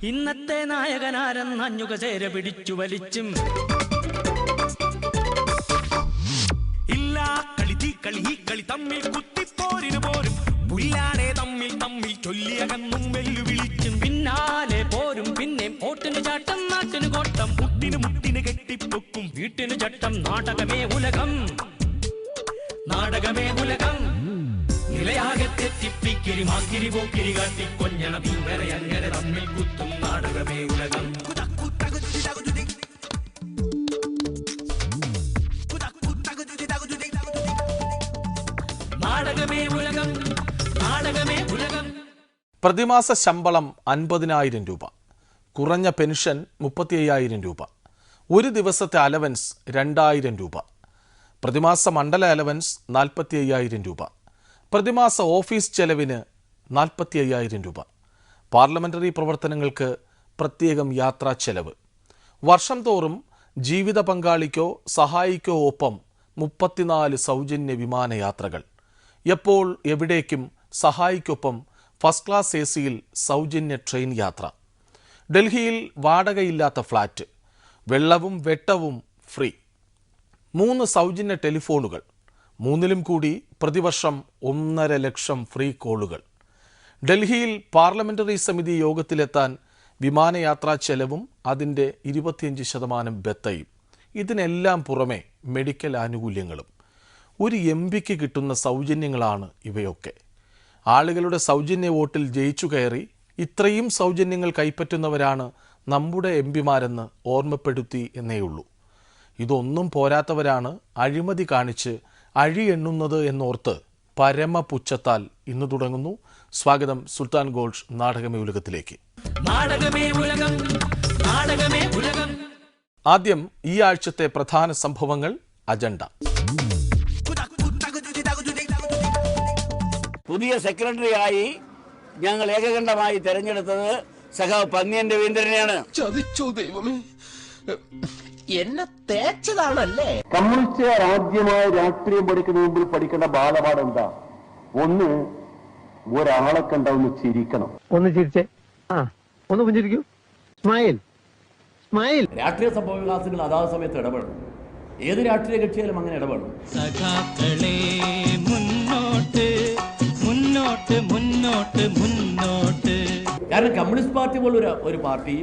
ഇന്നത്തെ നായകനാരെന്നഞ്ഞുക ചേര പിടിച്ചു വലിച്ചും ഇല്ല കളി തീ കളി ഈ കളി തമ്മിൽ കുത്തിപ്പോരിന് പോരും പുല്ലാനെ തമ്മിൽ തമ്മിൽ ചൊല്ലിയകന്നും വെല്ലുവിളിച്ചും പിന്നാലെ പോരും പിന്നെ ഓട്ടിന് ചാട്ടം നാട്ടിന് കോട്ടം മുട്ടിന് കെട്ടിപ്പൊക്കും വീട്ടിന് ചട്ടം നാടകമേ ഉലകം നാടകമേ ഉലകം നിലയാകെ തെറ്റിപ്പിക്കിരി മാക്കിരി പോക്കിരി കാട്ടി കൊഞ്ഞണ ഇങ്ങനെ അങ്ങനെ തമ്മിൽ കുത്തും നാടകമേ ഉലകം നാടകമേ ഉലകം നാടകമേ ഉലകം. പ്രതിമാസ ശമ്പളം 50,000 രൂപ, കുറഞ്ഞ പെൻഷൻ 35,000 രൂപ, ഒരു ദിവസത്തെ അലവൻസ് 2,000 രൂപ, പ്രതിമാസ മണ്ഡല അലവൻസ് 45,000 രൂപ, പ്രതിമാസ ഓഫീസ് ചെലവിന് 45,000 രൂപ, പാർലമെന്ററി പ്രവർത്തനങ്ങൾക്ക് പ്രത്യേകം യാത്രാ ചെലവ്, വർഷം തോറും ജീവിത പങ്കാളിക്കോ സഹായിക്കോ ഒപ്പം 34 സൗജന്യ വിമാനയാത്രകൾ, എപ്പോൾ എവിടേക്കും സഹായിക്കൊപ്പം ഫസ്റ്റ് ക്ലാസ് AC-യിൽ സൗജന്യ ട്രെയിൻ യാത്ര, ഡൽഹിയിൽ വാടകയില്ലാത്ത ഫ്ലാറ്റ്, വെള്ളവും വെട്ടവും ഫ്രീ, 3 സൗജന്യ ടെലിഫോണുകൾ, 3-ലും കൂടി പ്രതിവർഷം 1.5 ലക്ഷം ഫ്രീ കോളുകൾ, ഡൽഹിയിൽ പാർലമെന്ററി സമിതി യോഗത്തിലെത്താൻ വിമാനയാത്രാ ചെലവും അതിൻ്റെ 25% ബത്തയും, ഇതിനെല്ലാം പുറമെ മെഡിക്കൽ ആനുകൂല്യങ്ങളും. ഒരു MP-ക്ക് കിട്ടുന്ന സൗജന്യങ്ങളാണ് ഇവയൊക്കെ. ആളുകളുടെ സൗജന്യ വോട്ടിൽ ജയിച്ചു കയറി ഇത്രയും സൗജന്യങ്ങൾ കൈപ്പറ്റുന്നവരാണ് നമ്മുടെ MP-മാരെന്ന് ഓർമ്മപ്പെടുത്തി എന്നേയുള്ളൂ. ഇതൊന്നും പോരാത്തവരാണ് അഴിമതി കാണിച്ച് അഴി എണ്ണുന്നത് എന്നോർത്ത് പരമപുച്ഛത്താൽ ഇന്ന് തുടങ്ങുന്നു. സ്വാഗതം സുൽത്താൻ ഗോൾഡ് നാടകമേ ഉലകത്തിലേക്ക്. ആദ്യം ഈ ആഴ്ചത്തെ പ്രധാന സംഭവങ്ങൾ അജണ്ട. പുതിയ സെക്രട്ടറിയായി ഞങ്ങൾ ഏകകണ്ഠമായി തെരഞ്ഞെടുത്തത് സഖാവ് പന്നിയൻ രവീന്ദ്രനെയാണ്. ചതിച്ചോ ദൈവമേ, എന്നെ തേച്ചതാണല്ലേ. കമ്മ്യൂണിസ്റ്റ് ആദ്യമായി രാഷ്ട്രീയം പഠിക്കുന്ന മുമ്പിൽ പഠിക്കേണ്ട ബാലപാഠം എന്താ? ഒന്ന്, ഒരാളെ കണ്ട ഒന്ന് ചിരിക്കണം. ഒന്ന് ചിരിച്ചേ, ഒന്ന് പുഞ്ചിരിക്കൂ, സ്മൈൽ സ്മൈൽ. രാഷ്ട്രീയ സംഭവ വികാസങ്ങൾ അതാത് സമയത്ത് ഇടപെടണം. ഏത് രാഷ്ട്രീയ കക്ഷിയാലും അങ്ങനെ ഇടപെടണം. സഖാക്കളെ മുന്നോട്ട് മുന്നോട്ട് മുന്നോട്ട് മുന്നോട്ട്. കാരണം കമ്മ്യൂണിസ്റ്റ് പാർട്ടി പോലൊരു ഒരു പാർട്ടി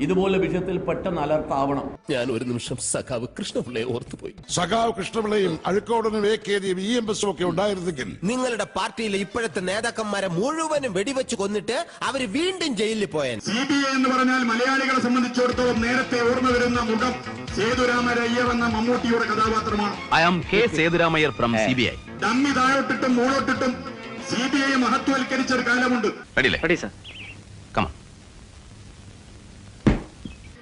ഇതുപോലെ വിഷയത്തിൽ പെട്ടെന്ന് അലർട്ട് ആവണം. ഞാൻ ഒരു നിമിഷം സഖാവ് കൃഷ്ണപിള്ളയെ ഓർത്തുപോയി. സഖാവ് കൃഷ്ണപിള്ളയും അഴുക്കോടനും വേക്കേതിയും EMS-ഉം ഒക്കെ ഉണ്ടായിരുന്നെങ്കിൽ നിങ്ങളുടെ പാർട്ടിയിലെ ഇപ്പോഴത്തെ നേതാക്കന്മാരെ മുഴുവനും വെടിവെച്ച് കൊന്നിട്ട് അവര് വീണ്ടും ജയിലിൽ പോയാൽ. CBI എന്ന് പറഞ്ഞാൽ മലയാളികളെ സംബന്ധിച്ചിടത്തോളം നേരത്തെ ഓർമ്മ വരുന്ന മുഖം സേതുരാമയ്യർ എന്ന മമ്മൂട്ടിയുടെ കഥാപാത്രമാണ്. I am K. Seduramayar from CBI. Dummy താഴോട്ടിട്ടും മൂളോട്ടിട്ടും CBI മഹത്വവൽക്കരിച്ച ഒരു കാലമുണ്ട്.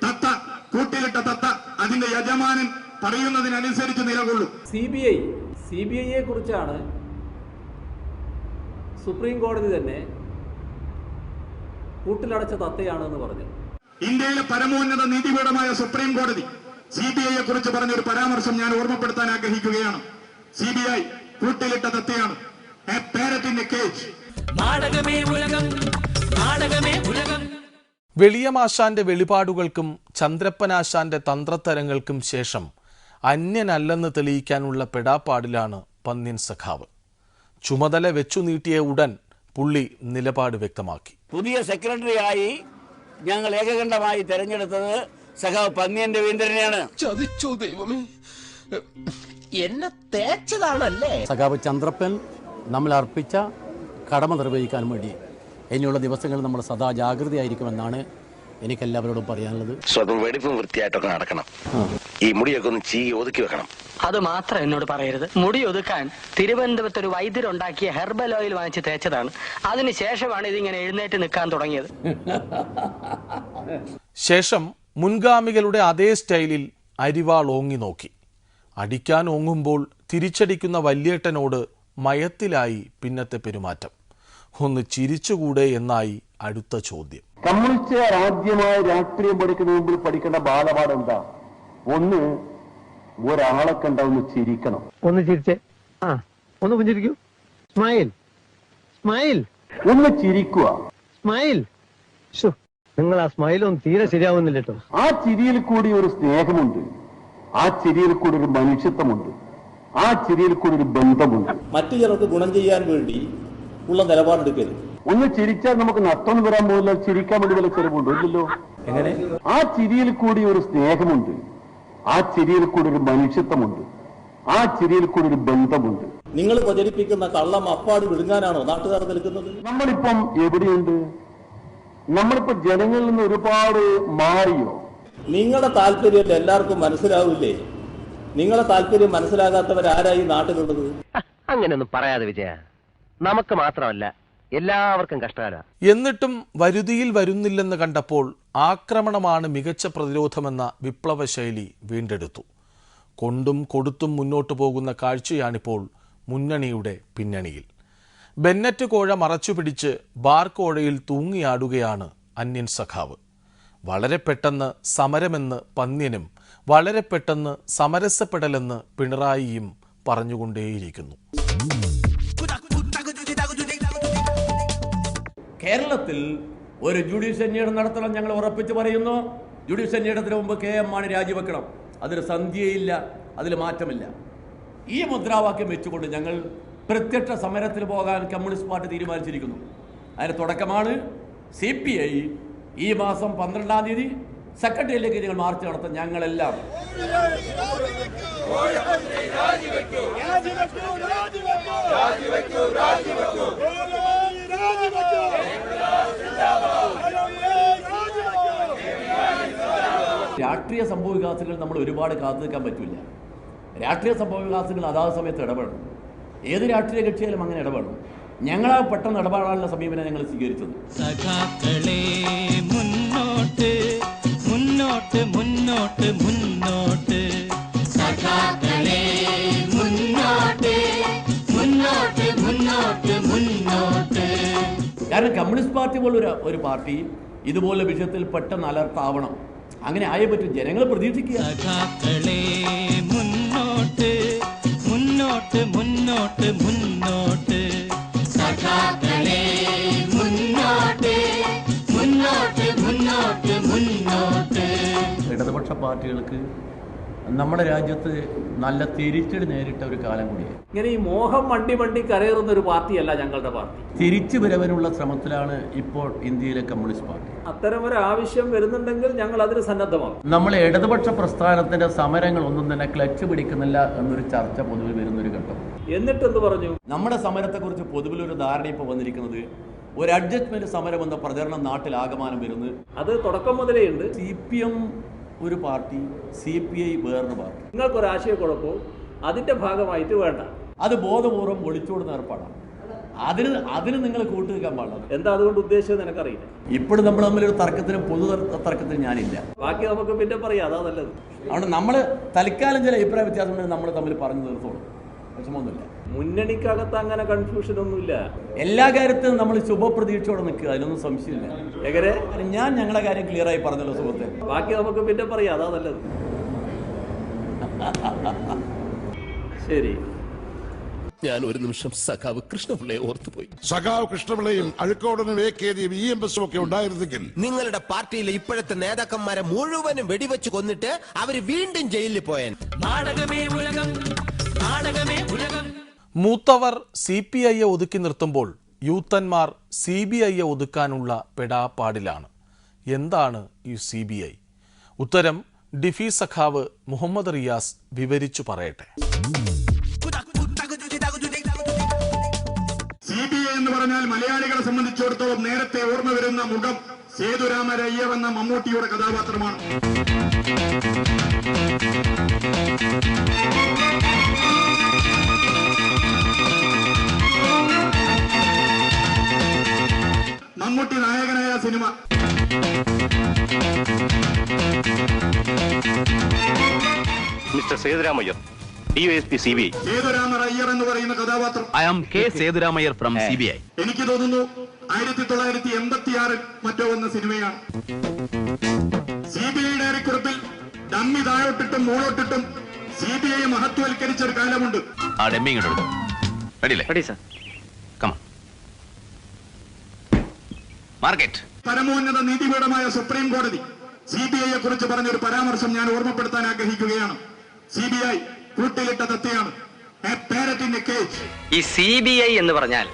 തത്ത കൂട്ടിലിട്ട തത്ത അതിന്റെ യജമാനൻ പറയുന്നതിനനുസരിച്ച് നിലകൊള്ളും. CBIയെ കുറിച്ചാണ് സുപ്രീം കോടതി തന്നെ കൂട്ടിലടച്ച തത്തയാണെന്ന് പറഞ്ഞു. ഇന്ത്യയിലെ പരമോന്നത നീതിപീഠമായ സുപ്രീം കോടതി CBIയെ കുറിച്ച് പറഞ്ഞൊരു പരാമർശം ഞാൻ ഓർമ്മപ്പെടുത്താൻ ആഗ്രഹിക്കുകയാണ്. CBI കൂട്ടിലിട്ട തത്തയാണ്. A parrot in a cage. നാടകമേ ഉലകം നാടകമേ ഉലകം. വെളിയമാശാന്റെ വെളിപാടുകൾക്കും ചന്ദ്രപ്പനാശാന്റെ തന്ത്രത്തരങ്ങൾക്കും ശേഷം അന്യനല്ലെന്ന് തെളിയിക്കാനുള്ള പെടാപ്പാടിലാണ് പന്ന്യൻ സഖാവ്. ചുമതല വെച്ചു നീട്ടിയ ഉടൻ പുള്ളി നിലപാട് വ്യക്തമാക്കി. പുതിയ സെക്രട്ടറിയായി ഞങ്ങൾ ഏകകണ്ഠമായി തെരഞ്ഞെടുത്തത് സഖാവ് പന്നിയൻ രവീന്ദ്രനെയാണ്. ചതിച്ചോ ദൈവമേ, എന്നെ തേച്ചതാണല്ലേ. സഖാവ് ചന്ദ്രപ്പൻ നമ്മൾ അർപ്പിച്ച കടമ നിർവഹിക്കാൻ വേണ്ടി ഇനിയുള്ള ദിവസങ്ങളിൽ നമ്മൾ സദാ ജാഗ്രതയായിരിക്കുമെന്നാണ് എനിക്കെല്ലാവരോടും പറയാനുള്ളത്. വെടിപ്പും വൃത്തിയായിട്ടൊക്കെ നടക്കണം. ഈ മുടിയൊക്കെ ഒന്ന് ഒതുക്കി വെക്കണം. അത് മാത്രം എന്നോട് പറയരുത്. മുടി ഒതുക്കാൻ തിരുവനന്തപുരത്ത് ഒരു വൈദ്യരുണ്ടാക്കിയ ഹെർബൽ ഓയിൽ വാങ്ങിച്ച് തേച്ചതാണ്. അതിനുശേഷമാണ് ഇതിങ്ങനെ എഴുന്നേറ്റ് നിൽക്കാൻ തുടങ്ങിയത്. ശേഷം മുൻഗാമികളുടെ അതേ സ്റ്റൈലിൽ അരിവാൾ ഓങ്ങി നോക്കി. അടിക്കാൻ ഓങ്ങുമ്പോൾ തിരിച്ചടിക്കുന്ന വല്യേട്ടനോട് മയത്തിലായി പിന്നത്തെ പെരുമാറ്റം. ഒന്ന് ചിരിച്ചുകൂടെ എന്നായി അടുത്ത ചോദ്യം. കമ്മ്യൂണിസ്റ്റ് ആദ്യമായി രാഷ്ട്രീയം പഠിക്കുന്ന മുമ്പിൽ പഠിക്കേണ്ട ബാലപാഠം എന്താ? ഒന്ന്, ഒരാളെ കണ്ട ഒന്ന് ചിരിക്കണം. ഒന്ന് ചിരിച്ചേ, ഒന്ന് പുഞ്ചിരിക്കൂ, സ്മൈൽ സ്മൈൽ. ഒന്ന് ചിരിക്കുക, സ്മൈൽ. നിങ്ങൾ ആ സ്മൈലൊന്നും തീരെ ശരിയാവുന്നില്ല കേട്ടോ. ആ ചിരിയിൽ കൂടി ഒരു സ്നേഹമുണ്ട്, ആ ചിരിയിൽ കൂടി ഒരു മനുഷ്യത്വമുണ്ട്, ആ ചിരിയിൽ കൂടി ഒരു ബന്ധമുണ്ട്. മറ്റു ചിലർക്ക് ഗുണം ചെയ്യാൻ വേണ്ടി ഉള്ള നിലപാടെടുക്കരുത്. ഒന്ന് ചിരിച്ചാൽ നമുക്ക് നഷ്ടം വരാൻ പോകില്ല, ചിരിക്കാൻ വേണ്ടി വല്ല ചെലവുണ്ടോ? ഇല്ലല്ലോ. എങ്ങനെ? ആ ചിരിയിൽ കൂടി ഒരു സ്നേഹമുണ്ട്, ആ ചിരിയിൽ കൂടി ഒരു മനുഷ്യത്വമുണ്ട്, ആ ചിരിയിൽ കൂടി ഒരു ബന്ധമുണ്ട്. നിങ്ങൾ പ്രചരിപ്പിക്കുന്ന കള്ളം അപ്പാട് വിഴുങ്ങാനാണോ നാട്ടുകാർ നിൽക്കുന്നത്? നമ്മളിപ്പം എവിടെയുണ്ട്? നമ്മളിപ്പോ ജനങ്ങളിൽ നിന്ന് ഒരുപാട് മാറിയോ? നിങ്ങളുടെ താല്പര്യം എല്ലാവർക്കും മനസ്സിലാവില്ലേ? നിങ്ങളുടെ താല്പര്യം മനസ്സിലാകാത്തവരാരായി നാട്ടിലുള്ളത്? അങ്ങനെയൊന്നും പറയാതെ വിജയ, നമുക്ക് മാത്രമല്ല എല്ലാവർക്കും കഷ്ടകാല. എന്നിട്ടും വരുതിയിൽ വരുന്നില്ലെന്ന് കണ്ടപ്പോൾ ആക്രമണമാണ് മികച്ച പ്രതിരോധമെന്ന വിപ്ലവ ശൈലി വീണ്ടെടുത്തു. കൊണ്ടും കൊടുത്തും മുന്നോട്ടു പോകുന്ന കാഴ്ചയാണിപ്പോൾ മുന്നണിയുടെ പിന്നണിയിൽ. ബെന്നറ്റ് കോഴ മറച്ചുപിടിച്ച് ബാർ കോഴയിൽ തൂങ്ങിയാടുകയാണ് അന്യൻ സഖാവ്. വളരെ പെട്ടെന്ന് സമരമെന്ന് പന്ന്യനും വളരെ പെട്ടെന്ന് സമരസപ്പെടലെന്ന് പിണറായിയും പറഞ്ഞുകൊണ്ടേയിരിക്കുന്നു. കേരളത്തിൽ ഒരു ജുഡീഷ്യൽ അന്വേഷണം നടത്തണം ഞങ്ങൾ ഉറപ്പിച്ച് പറയുന്നു. ജുഡീഷ്യൽ അന്വേഷണത്തിന് മുമ്പ് KM മാണി രാജിവെക്കണം. അതിൽ സന്ധ്യയില്ല, അതിൽ മാറ്റമില്ല. ഈ മുദ്രാവാക്യം വെച്ചുകൊണ്ട് ഞങ്ങൾ പ്രത്യക്ഷ സമരത്തിൽ പോകാൻ കമ്മ്യൂണിസ്റ്റ് പാർട്ടി തീരുമാനിച്ചിരിക്കുന്നു. അതിന് തുടക്കമാണ് CPI ഈ മാസം 12-ാം തീയതി സെക്രട്ടേറിയറ്റിലേക്ക് ഞങ്ങൾ മാർച്ച് നടത്താൻ ഞങ്ങളെല്ലാം രാഷ്ട്രീയ സംഭവ വികാസങ്ങൾ നമ്മൾ ഒരുപാട് കാത്തു നിൽക്കാൻ പറ്റില്ല. രാഷ്ട്രീയ സംഭവ വികാസങ്ങൾ അതാത് സമയത്ത് ഇടപെടണം. ഏത് രാഷ്ട്രീയ കക്ഷിയാലും അങ്ങനെ ഇടപെടണം. ഞങ്ങളാ പെട്ടെന്ന് ഇടപെടാനുള്ള സമീപനം ഞങ്ങൾ സ്വീകരിച്ചത്. സഖാക്കളെ മുന്നോട്ട് മുന്നോട്ട് മുന്നോട്ട് മുന്നോട്ട്, സഖാക്കളെ മുന്നോട്ട് മുന്നോട്ട് മുന്നോട്ട് മുന്നോട്ട്. കാരണം കമ്മ്യൂണിസ്റ്റ് പാർട്ടി പോലുള്ള ഒരു പാർട്ടി ഇതുപോലെ വിഷയത്തിൽ പെട്ടെന്ന് അലർട്ട് ആവണം. അങ്ങനെ ആയേ പറ്റും. ജനങ്ങൾ പ്രതീക്ഷിക്കുക. സഖാക്കളെ മുന്നോട്ട് മുന്നോട്ട് മുന്നോട്ട് മുന്നോട്ട്, സഖാക്കളെ മുന്നോട്ട് മുന്നോട്ട് മുന്നോട്ട് മുന്നോട്ട്. ഇടതുപക്ഷ പാർട്ടികൾക്ക് നമ്മുടെ രാജ്യത്ത് നല്ല തിരിച്ചടി നേരിട്ട ഒരു കാലം കൂടിയാണ്. ഇങ്ങനെ ഈ മോഹം വണ്ടി കരയേറുന്ന ഒരു പാർട്ടിയല്ല ഞങ്ങളുടെ പാർട്ടി. തിരിച്ചു വരവിനുള്ള ശ്രമത്തിലാണ് ഇപ്പോൾ ഇന്ത്യയിലെ കമ്മ്യൂണിസ്റ്റ് പാർട്ടി. അത്തരം ഒരു ആവശ്യം വരുന്നുണ്ടെങ്കിൽ ഞങ്ങൾ അതിന് സന്നദ്ധമാകും. നമ്മളെ ഇടതുപക്ഷ പ്രസ്ഥാനത്തിന്റെ സമരങ്ങൾ ഒന്നും തന്നെ ക്ലച്ച് പിടിക്കുന്നില്ല എന്നൊരു ചർച്ച പൊതുവിൽ വരുന്നൊരു ഘട്ടം. എന്നിട്ട് എന്ത് പറഞ്ഞു? നമ്മുടെ സമരത്തെക്കുറിച്ച് പൊതുവിലൊരു ധാരണ ഇപ്പോൾ വന്നിരിക്കുന്നത് ഒരു അഡ്ജസ്റ്റ്മെന്റ് സമരം എന്ന പ്രചരണം നാട്ടിൽ ആകമാനം വരുന്നത്. അത് തുടക്കം മുതലേ ഉണ്ട്. CPM ഒരു പാർട്ടി, CPI വേറൊരു പാർട്ടി. നിങ്ങൾക്കൊരാശയക്കുഴപ്പവും അതിന്റെ ഭാഗമായിട്ട് വേണ്ട. അത് ബോധപൂർവ്വം ഒളിച്ചോടുന്ന ഏർപ്പാടാണ്. അതിന് നിങ്ങൾ കൂട്ടുനിൽക്കാൻ പാടില്ല. എന്താ അതുകൊണ്ട് ഉദ്ദേശിച്ചത് നിനക്കറിയില്ല. ഇപ്പോഴും നമ്മൾ തമ്മിലൊരു തർക്കത്തിനും പൊതു തർക്കത്തിനും ഞാനില്ല. ബാക്കി നമുക്ക് പിന്നെ പറയാം, അതാ നല്ലത്. അതുകൊണ്ട് നമ്മൾ തൽക്കാലം ചില അഭിപ്രായ വ്യത്യാസം നമ്മൾ തമ്മിൽ പറഞ്ഞു തീർത്തോളൂ, വിഷമമൊന്നുമില്ല. മുന്നണിക്കകത്ത് അങ്ങനെ കൺഫ്യൂഷൻ ഒന്നുമില്ല. എല്ലാ കാര്യത്തിലും നമ്മൾ ശുഭപ്രതീക്ഷയോടെ നിൽക്കുക, അതിലൊന്നും സംശയമില്ല. എങ്ങനെ? ഞാൻ ഞങ്ങളുടെ കാര്യം ക്ലിയർ ആയി പറഞ്ഞല്ലോ സുഹൃത്തെ. ബാക്കി നമുക്ക് പിന്നെ പറയാം, അതാ നല്ലത്. ശരി. ഞാൻ ഒരു നിമിഷം സഖാവ് കൃഷ്ണപിള്ളയെ ഓർത്തുപോയി. സഖാവ് കൃഷ്ണപിള്ളയും അഴുക്കോടനും AKDയും EMS ഒക്കെ ഉണ്ടായിരുന്നെങ്കിൽ നിങ്ങളുടെ പാർട്ടിയിലെ ഇപ്പോഴത്തെ നേതാക്കന്മാരെ മുഴുവനും വെടിവെച്ച് കൊന്നിട്ട് അവര് വീണ്ടും ജയിലിൽ പോയാൻ. നാടകമേ ഉലകം, നാടകമേ ഉലകം. മൂത്തവർ CPIയെ ഒതുക്കി നിർത്തുമ്പോൾ യൂത്തന്മാർ CBIയെ ഒതുക്കാനുള്ള പെടാപ്പാടിലാണ്. എന്താണ് ഈ CBI? ഉത്തരം ഡിഫി സഖാവ് മുഹമ്മദ് റിയാസ് വിവരിച്ചു പറയട്ടെ. CBI എന്ന് പറഞ്ഞാൽ മലയാളികളെ സംബന്ധിച്ചിടത്തോളം നേരത്തെ ഓർമ്മ വരുന്ന മുഖം സേതുരാമയ്യർ എന്ന മമ്മൂട്ടിയുടെ കഥാപാത്രമാണ്. മമ്മൂട്ടി നായകനായ സിനിമ mister Sethurama Iyer, DOSP CBI. Sethurama Iyer എന്ന് പറയുന്ന കഥാപാത്രം I am K. Sethurama Iyer from CBI. എനിക്ക് തോന്നുന്നു 1986 മറ്റോ വന്ന സിനിമയാണ്. CBI ഡയറിക്കുറിപ്പിൽ ഡമ്മി താഴോട്ടിട്ടും മുകളോട്ടിട്ടും CBI മഹത്വവൽക്കരിച്ച ഒരു കാലമുണ്ട്. ആ ഡമ്മി ഇങ്ങോട്ട് എടുക്കും. Ready sir. Come on. Market. പരമോന്നത നീതിപീഠമായ സുപ്രീം കോടതി CBIയെ കുറിച്ച് പറഞ്ഞൊരു പരാമർശം ഞാൻ ഓർമ്മപ്പെടുത്താൻ ആഗ്രഹിക്കുകയാണ്. CBI കൂട്ടിലിട്ട തത്തയാണ്. ഈ CBI എന്ന് പറഞ്ഞാൽ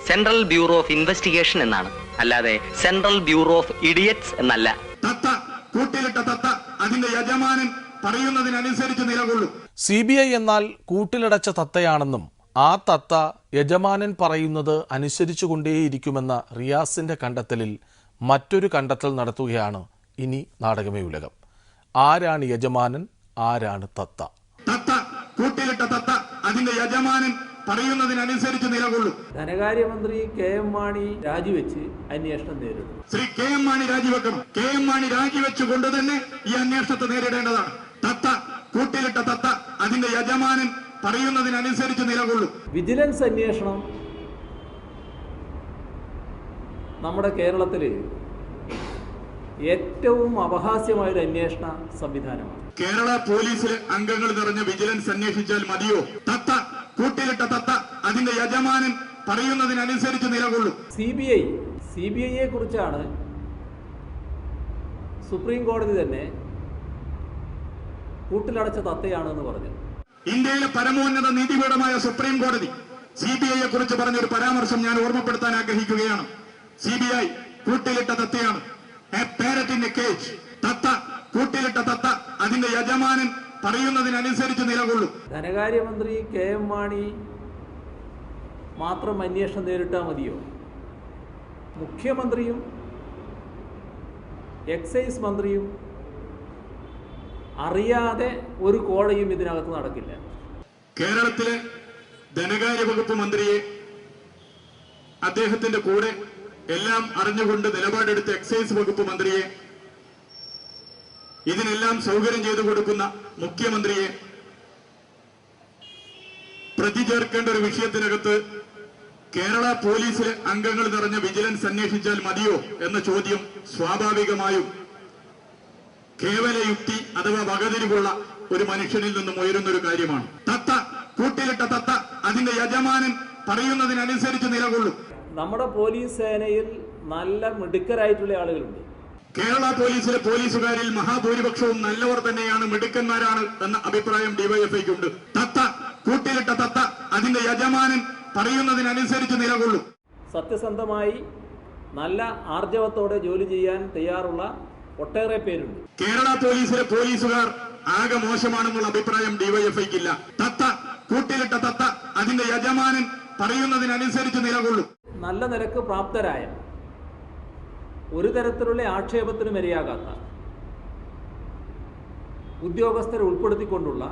സെൻട്രൽ ബ്യൂറോ ഓഫ് ഇൻവെസ്റ്റിഗേഷൻ എന്നാണ്, അല്ലാതെ സെൻട്രൽ ബ്യൂറോ ഓഫ് ഇഡിയറ്റ്സ് എന്നല്ല. തത്ത, കൂട്ടിലിട്ട തത്ത, അതിന്റെ യജമാനൻ പറയുന്നതിനനുസരിച്ച് നിലകൊള്ളും. CBI എന്നാൽ കൂട്ടിലടച്ച തത്തയാണെന്നും ആ തത്ത യജമാനൻ പറയുന്നത് അനുസരിച്ചുകൊണ്ടേയിരിക്കുമെന്ന റിയാസിന്റെ കണ്ടെത്തലിൽ മറ്റൊരു കണ്ടെത്തൽ നടത്തുകയാണ് ഇനി നാടകമേ ഉലകം. ആരാണ് യജമാനൻ, ആരാണ് തത്ത? തത്ത, കൂട്ടിലിട്ട തത്ത, അതിന്റെ യജമാനൻ പറയുന്നതിനനുസരിച്ച് നിലകൊള്ളും. ധനകാര്യമന്ത്രി KM മാണി രാജിവെച്ച് അന്വേഷണം നേരിടും. ശ്രീ KM മാണി രാജിവെക്കണം. KM മാണി രാജിവെച്ചുകൊണ്ട് തന്നെ ഈ അന്വേഷണത്തെ നേരിടേണ്ടതാണ്. തത്ത, കൂട്ടിലിട്ട തത്ത, അതിന്റെ യജമാനൻ പറയുന്നതിനനുസരിച്ച് നിലകൊള്ളും. വിജിലൻസ് അന്വേഷണം നമ്മുടെ കേരളത്തിൽ ഏറ്റവും അപഹാസ്യമായൊരു അന്വേഷണ സംവിധാനമാണ്. കേരള പോലീസിലെ അംഗങ്ങൾ നിറഞ്ഞ വിജിലൻസ് അന്വേഷിച്ചാൽ മതിയോ? തത്ത, കൂട്ടിലിട്ട തത്ത, അതിന്റെ യജമാനൻ പറയുന്നതിനനുസരിച്ച് നിലകൊള്ളും. CBIയെ കുറിച്ചാണ് സുപ്രീം കോടതി തന്നെ കൂട്ടിലടച്ച തത്തയാണെന്ന് പറഞ്ഞത്. ഇന്ത്യയിലെ പരമോന്നത നീതിപീഠമായ സുപ്രീം കോടതി CBIയെ കുറിച്ച് പറഞ്ഞൊരു പരാമർശം ഞാൻ ഓർമ്മപ്പെടുത്താൻ ആഗ്രഹിക്കുകയാണ്. CBI കൂട്ടിലിട്ട തത്തയാണ്. തത്ത, കൂട്ടിലിട്ട തത്ത, അതിന്റെ യജമാനൻ പറയുന്നതിനനുസരിച്ച് നിലകൊള്ളും. ധനകാര്യമന്ത്രി KM മാണി മാത്രം അന്വേഷണം നേരിട്ടാൽ മതിയോ? മുഖ്യമന്ത്രിയും എക്സൈസ് മന്ത്രിയും അറിയാതെ ഒരു കോഴയും ഇതിനകത്ത് നടക്കില്ല. കേരളത്തിലെ ധനകാര്യ വകുപ്പ് മന്ത്രിയെ, അദ്ദേഹത്തിന്റെ കൂടെ എല്ലാം അറിഞ്ഞുകൊണ്ട് നിലപാടെടുത്ത എക്സൈസ് വകുപ്പ് മന്ത്രിയെ, ഇതിനെല്ലാം സൗകര്യം ചെയ്തു കൊടുക്കുന്ന മുഖ്യമന്ത്രിയെ പ്രതി ചേർക്കേണ്ട ഒരു വിഷയത്തിനകത്ത് കേരള പോലീസിലെ അംഗങ്ങൾ നിറഞ്ഞ വിജിലൻസ് അന്വേഷിച്ചാൽ മതിയോ എന്ന ചോദ്യം സ്വാഭാവികമായും കേവല യുക്തി അഥവാ വകതിരിവുള്ള ഒരു മനുഷ്യനിൽ നിന്നും ഉയരുന്നൊരു കാര്യമാണ്. തത്ത, കൂട്ടിലിട്ട തത്ത, അതിന്റെ യജമാനൻ പറയുന്നതിനനുസരിച്ച് നിലകൊള്ളും. നമ്മുടെ പോലീസ് സേനയിൽ നല്ല മിടുക്കരായിട്ടുള്ള ആളുകളുണ്ട്. കേരള പോലീസിലെ പോലീസുകാരിൽ മഹാഭൂരിപക്ഷവും നല്ലവർ തന്നെയാണ്, മിടുക്കന്മാരാണ് എന്ന അഭിപ്രായം ഡിവൈഎഫ്ഐക്കുണ്ട്. തത്ത, കൂട്ടിലിട്ട തത്ത, അതിന്റെ യജമാനൻ പറയുന്നതിനനുസരിച്ച് നിലകൊള്ളും. സത്യസന്ധമായി നല്ല ആർജവത്തോടെ ജോലി ചെയ്യാൻ തയ്യാറുള്ള ഒട്ടേറെ പേരുണ്ട്. കേരള പോലീസിലെ പോലീസുകാർ ആകെ മോശമാണെന്നുള്ള അഭിപ്രായം ഡിവൈഎഫ്ഐക്കില്ല. തത്ത, കൂട്ടിലിട്ട തത്ത, അതിന്റെ യജമാനൻ പറയുന്നതിനനുസരിച്ച് നിലകൊള്ളും. നല്ല നിലക്ക് പ്രാപ്തരായ, ഒരു തരത്തിലുള്ള ആക്ഷേപത്തിനും ഇരയാകാത്ത ഉദ്യോഗസ്ഥരെ ഉൾപ്പെടുത്തിക്കൊണ്ടുള്ള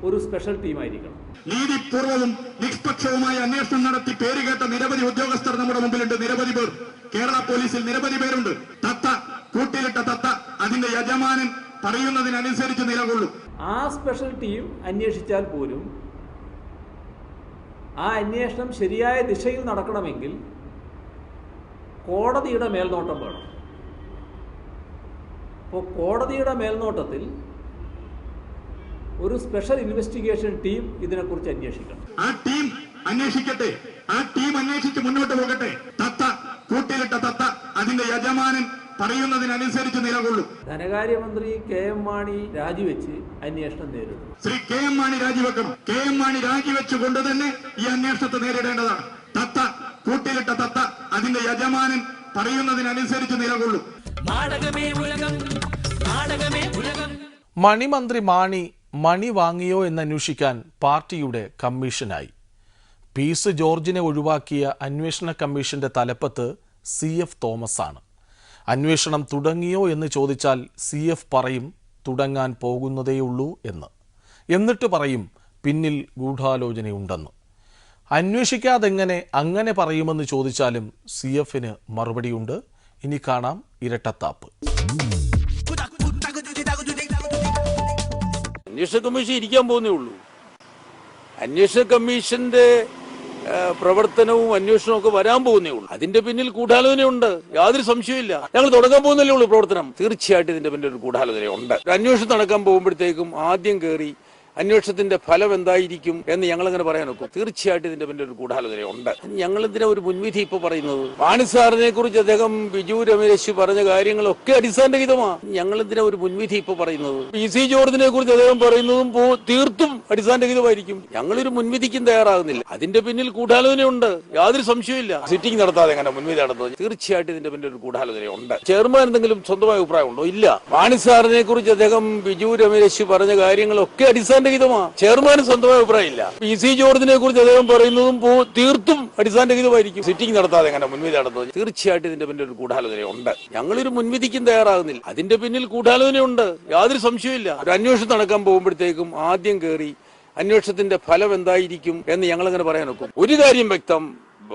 ഒരു സ്പെഷ്യൽ ടീമായിരിക്കണം. നീതിപൂർവവും നിഷ്പക്ഷവുമായ അന്വേഷണം നടത്തി പേരുകേട്ട നിരവധി ഉദ്യോഗസ്ഥർ നമ്മുടെ മുമ്പിലുണ്ട്. നിരവധി പേർ കേരള പോലീസിൽ നിരവധി പേരുണ്ട്. തത്ത, കൂട്ടിലിട്ട തത്ത, അതിന്റെ യജമാനൻ പറയുന്നതിനനുസരിച്ച് നിലകൊള്ളും. ആ സ്പെഷ്യൽ ടീം അന്വേഷിച്ചാൽ പോലും ആ അന്വേഷണം ശരിയായ ദിശയിൽ നടക്കണമെങ്കിൽ കോടതിയുടെ മേൽനോട്ടം വേണം. അപ്പോൾ കോടതിയുടെ മേൽനോട്ടത്തിൽ ഒരു സ്പെഷ്യൽ ഇൻവെസ്റ്റിഗേഷൻ ടീം ഇതിനെക്കുറിച്ച് അന്വേഷിക്കണം. ആ ടീം അന്വേഷിക്കട്ടെ, ആ ടീം അന്വേഷിച്ച് മുന്നോട്ട് പോകട്ടെ. തത്ത, കൂട്ടിലിട്ട തത്ത, അതിന്റെ യജമാനൻ പറയുന്നതിനനുസരിച്ച് നിലകൊള്ളും. ധനകാര്യമന്ത്രി KM മാണി രാജിവെച്ച് അന്വേഷണം നേരിടും. ശ്രീ KM മാണി രാജിവെക്കണം. KM മാണി രാജിവെച്ചുകൊണ്ട് തന്നെ ഈ അന്വേഷണത്തെ നേരിടേണ്ടതാണ്. തത്ത, കൂട്ടിലിട്ട തത്ത, അതിന്റെ യജമാനൻ പറയുന്നതിനനുസരിച്ച് നിലകൊള്ളും. മണിമന്ത്രി മാണി മണി വാങ്ങിയോ എന്നന്വേഷിക്കാൻ പാർട്ടിയുടെ കമ്മീഷനായി. പീസ് ജോർജിനെ ഒഴിവാക്കിയ അന്വേഷണ കമ്മീഷന്റെ തലപ്പത്ത് CF തോമസ് ആണ്. അന്വേഷണം തുടങ്ങിയോ എന്ന് ചോദിച്ചാൽ CF പറയും തുടങ്ങാൻ പോകുന്നതേയുള്ളൂ എന്ന്. എന്നിട്ട് പറയും പിന്നിൽ ഗൂഢാലോചനയുണ്ടെന്ന്. അന്വേഷിക്കാതെങ്ങനെ അങ്ങനെ പറയുമെന്ന് ചോദിച്ചാലും CFന് മറുപടിയുണ്ട്. ഇനി കാണാം ഇരട്ടത്താപ്പ്. അന്വേഷണ കമ്മീഷൻ ഇരിക്കാൻ പോകുന്നേ ഉള്ളൂ. അന്വേഷണ കമ്മീഷന്റെ പ്രവർത്തനവും അന്വേഷണവും ഒക്കെ വരാൻ പോകുന്നേ ഉള്ളൂ. അതിന്റെ പിന്നിൽ ഗൂഢാലോചനയുണ്ട്, യാതൊരു സംശയമില്ല. ഞങ്ങൾ തുടങ്ങാൻ പോകുന്നല്ലേ ഉള്ളൂ പ്രവർത്തനം. തീർച്ചയായിട്ടും ഇതിന്റെ പിന്നിൽ ഒരു ഗൂഢാലോചനയുണ്ട്. അന്വേഷണം നടക്കാൻ പോകുമ്പോഴത്തേക്കും ആദ്യം കയറി അന്വേഷണത്തിന്റെ ഫലം എന്തായിരിക്കും എന്ന് ഞങ്ങളങ്ങനെ പറയാൻ നോക്കും. തീർച്ചയായിട്ടും ഇതിന്റെ പിന്നിൽ ഒരു ഗൂഢാലോചനയുണ്ട്. ഞങ്ങൾ ഇതിനെ ഒരു മുൻവിധി ഇപ്പൊ പറയുന്നത് മാണി സാറിനെ കുറിച്ച് അദ്ദേഹം ബിജു രമേശ് പറഞ്ഞ കാര്യങ്ങളൊക്കെ അടിസ്ഥാനരഹിതമാണ്. ഞങ്ങൾ ഇതിനെ ഒരു മുൻവിധി ഇപ്പൊ പറയുന്നത് PC ജോർജിനെ കുറിച്ച് അദ്ദേഹം പറയുന്നതും തീർത്തും അടിസ്ഥാനരഹിതമായിരിക്കും. ഞങ്ങളൊരു മുൻവിധിക്കും തയ്യാറാകുന്നില്ല. അതിന്റെ പിന്നിൽ ഗൂഢാലോചനയുണ്ട്, യാതൊരു സംശയമില്ല. സിറ്റിംഗ് നടത്താതെ എങ്ങനെ മുൻവിധി നടത്തുന്നത്? തീർച്ചയായിട്ടും ഇതിന്റെ പിന്നിൽ ഒരു ഗൂഢാലോചനയുണ്ട്. ചെയർമാൻ എന്തെങ്കിലും സ്വന്തമായ അഭിപ്രായം ഉണ്ടോ? ഇല്ല. മാണി സാറിനെ കുറിച്ച് അദ്ദേഹം ബിജു രമേശ് പറഞ്ഞ കാര്യങ്ങളൊക്കെ അടിസ്ഥാനരഹിതമാണ്. ചെയർമാന് സ്വന്തമായ അഭിപ്രായം ഇല്ല. PC ജോർജിനെ കുറിച്ച് അദ്ദേഹം പറയുന്നതും തീർത്തും അടിസ്ഥാനരഹിതമായിരിക്കും. സിറ്റിംഗ് നടത്താതെ എങ്ങനെ മുൻവിധി നടത്തുന്നത്? തീർച്ചയായിട്ടും ഇതിന്റെ പിന്നിൽ ഒരു ഗൂഢാലോചനയുണ്ട്. ഞങ്ങളൊരു മുൻവിധിക്കും തയ്യാറാകുന്നില്ല. അതിന്റെ പിന്നിൽ ഗൂഢാലോചനയുണ്ട്, യാതൊരു സംശയമില്ല. ഒരു അന്വേഷണം നടക്കാൻ പോകുമ്പോഴത്തേക്കും ആദ്യം കയറി അന്വേഷണത്തിന്റെ ഫലം എന്തായിരിക്കും എന്ന് ഞങ്ങളങ്ങനെ പറയാൻ നോക്കും. ഒരു കാര്യം വ്യക്തം,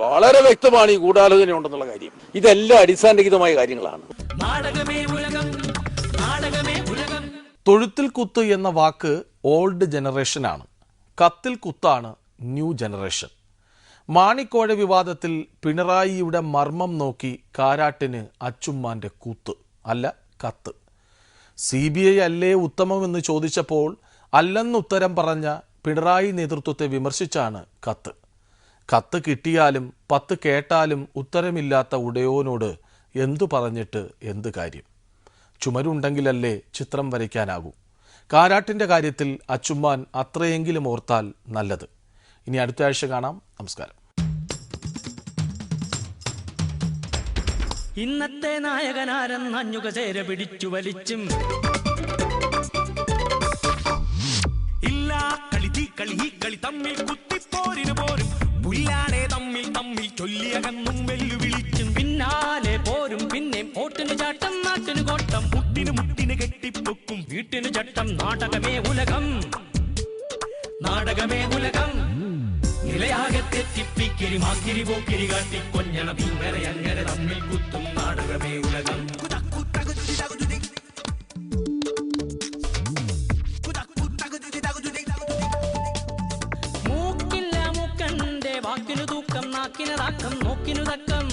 വളരെ വ്യക്തമാണ്, ഈ ഗൂഢാലോചന ഉണ്ടെന്നുള്ള കാര്യം. ഇതെല്ലാം അടിസ്ഥാനരഹിതമായ കാര്യങ്ങളാണ്. തൊഴുത്തിൽ കുത്ത് എന്ന വാക്ക് ഓൾഡ് ജനറേഷനാണ്, കത്തിൽ കുത്താണ് ന്യൂ ജനറേഷൻ. മാണിക്കോഴ വിവാദത്തിൽ പിണറായിയുടെ മർമ്മം നോക്കി കാരാട്ടിന് അച്ചുമ്മാന്റെ കൂത്ത് അല്ല കത്ത്. CBI അല്ലേ ഉത്തമമെന്ന് ചോദിച്ചപ്പോൾ അല്ലെന്നുത്തരം പറഞ്ഞ പിണറായി നേതൃത്വത്തെ വിമർശിച്ചാണ് കത്ത്. കത്ത് കിട്ടിയാലും 10 കേട്ടാലും ഉത്തരമില്ലാത്ത ഉടയോനോട് എന്തു പറഞ്ഞിട്ട് എന്ത് കാര്യം? ചുമരുണ്ടെങ്കിലല്ലേ ചിത്രം വരയ്ക്കാനാകൂ. കാരാട്ടിൻ്റെ കാര്യത്തിൽ അച്ചുമ്മാൻ അത്രയെങ്കിലും ഓർത്താൽ നല്ലത്. ഇനി അടുത്ത ആഴ്ച കാണാം. നമസ്കാരം. ഇന്നത്തെ നായകനാരെന്നഞ്ഞുക ചേര പിടിച്ചു വലിച്ചും ഇല്ല കളി തമ്മിൽ കുത്തിപ്പോരിന് പോരും പുല്ലാണേ തമ്മിൽ ചൊല്ലിയകന്നും വെല്ലുവിളിച്ചും പിന്നാലെ പോരും പിന്നെയും ഓട്ടിന് ചാട്ടം നാട്ടിന് കോട്ടം മുട്ടിന് കെട്ടിപ്പൊക്കും വീട്ടിന് ചട്ടം നാടകമേ ഉലകം നിലയാകെ തെറ്റിപ്പിക്കിരി മാക്കിരി പോക്കിരി കാട്ടി കൊഞ്ഞണം ഇങ്ങനെ അങ്ങനെ തമ്മിൽ കുത്തും നാടകമേ ഉലകം. മൂക്കില്ല മൂക്കന്റെ വാക്കിനു തൂക്കം നാക്കിന് താക്കം നോക്കിനു തക്കം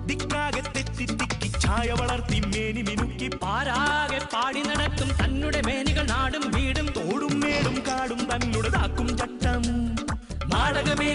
ദിക്കാകെ തെറ്റി ഛായ വളർത്തി മേനി മിനുക്കി പാരാകെ പാടി നടക്കും തന്നുടെ മേനികൾ നാടും വീടും തോടും മേടും കാടും തന്നുടേതാക്കും ചട്ടം നാടകമേ